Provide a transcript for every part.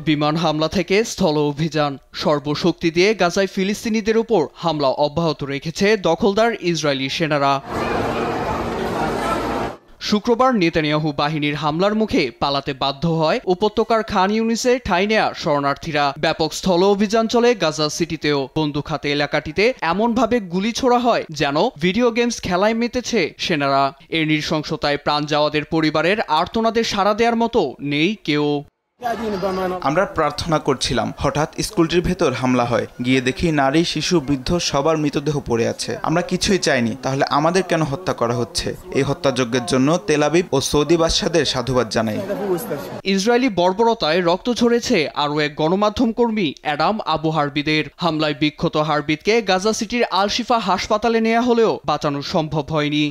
বিমান হামলা থেকে স্থল অভিযান সর্বশক্তি দিয়ে গাজায় ফিলিস্তিনিদের উপর হামলা অব্যাহত রেখেছে দখলদার ইসরায়েলি সেনারা। শুক্রবার নেতানিয়াহু বাহিনীর হামলার মুখে পালাতে বাধ্য হয় উপত্যকার খান ইউনিসে ঠাঁই নেয়া শরণার্থীরা। ব্যাপক স্থল অভিযান চলে গাজা সিটিতেও। বন্দুক হাতে এলাকাটিতে এমনভাবে গুলি ছোড়া হয় যেন ভিডিও গেমস খেলায় মেতেছে সেনারা। এর নৃশংসতায় প্রাণ যাওয়াদের পরিবারের আর্তনাদে সাড়া দেওয়ার মতো নেই কেউ। আমরা প্রার্থনা করছিলাম, হঠাৎ স্কুলটির ভেতর হামলা হয়। গিয়ে দেখি নারী, শিশু, বৃদ্ধ সবার মৃতদেহ পড়ে আছে। আমরা কিছুই চাইনি, তাহলে আমাদের কেন হত্যা করা হচ্ছে? এই হত্যাযজ্ঞের জন্য তেল আবিব ও সৌদি বাদশাদের সাধুবাদ জানাই। ইসরায়েলি বর্বরতায় রক্ত ঝরেছে আরও এক গণমাধ্যম কর্মী অ্যাডাম আবু হারবিদের। হামলায় বিক্ষত হারবিদকে গাজা সিটির আল শিফা হাসপাতালে নেওয়া হলেও বাঁচানো সম্ভব হয়নি।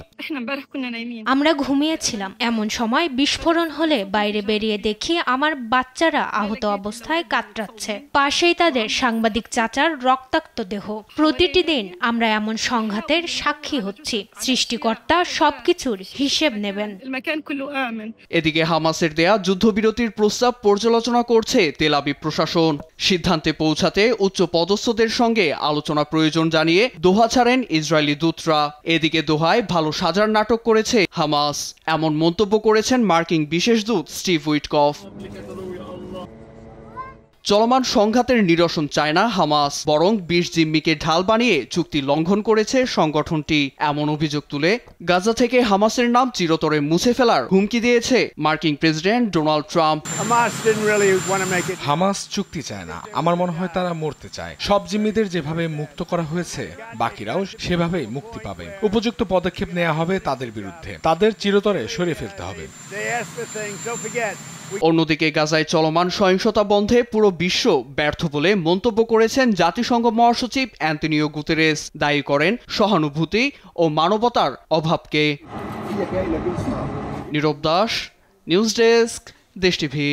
আমরা ঘুমিয়েছিলাম, এমন সময় বিস্ফোরণ হলে বাইরে বেরিয়ে দেখি আমার বাচ্চারা আহত অবস্থায় কাতরাচ্ছে। পাশেই তাদের সাংবাদিক চাচার রক্তাক্ত দেহ। প্রতিটি দিন আমরা এমন সংঘাতের সাক্ষী হচ্ছি। সৃষ্টিকর্তা সবকিছুর হিসেব নেবেন। এদিকে হামাসের দেয়া যুদ্ধবিরতির প্রস্তাব পর্যালোচনা করছে তেল আবিব প্রশাসন। সিদ্ধান্তে পৌঁছাতে উচ্চ পদস্থদের সঙ্গে আলোচনা প্রয়োজন জানিয়ে দোহা ছাড়েন ইসরায়েলি দূতরা। এদিকে দোহায় ভালো সাজার নাটক করেছে হামাস, এমন মন্তব্য করেছেন মার্কিন বিশেষ দূত স্টিভ উইটকফ। চলমান সংঘাতের নিরসন চায় না হামাস, বরং ২০ জিম্মিকে ঢাল বানিয়ে চুক্তি লঙ্ঘন করেছে সংগঠনটি। এমন অভিযোগ তুলে গাজা থেকে হামাসের নাম চিরতরে মুছে ফেলার হুমকি দিয়েছে মার্কিন প্রেসিডেন্ট ডোনাল্ড ট্রাম্প। হামাস চুক্তি চায় না, আমার মনে হয় তারা মরতে চায়। সব জিম্মিদের যেভাবে মুক্ত করা হয়েছে, বাকিরাও সেভাবেই মুক্তি পাবে। উপযুক্ত পদক্ষেপ নেওয়া হবে তাদের বিরুদ্ধে, তাদের চিরতরে সরিয়ে ফেলতে হবে। অন্যদিকে গাজায় চলমান সহিংসতা বন্ধে পুরো বিশ্ব ব্যর্থ বলে মন্তব্য করেছেন জাতিসংঘ মহাসচিব অ্যান্তোনিও গুতেরেস। দায়ী করেন সহানুভূতি ও মানবতার অভাবকে। নীরব দাস, নিউজ ডেস্ক, দেশ টিভি।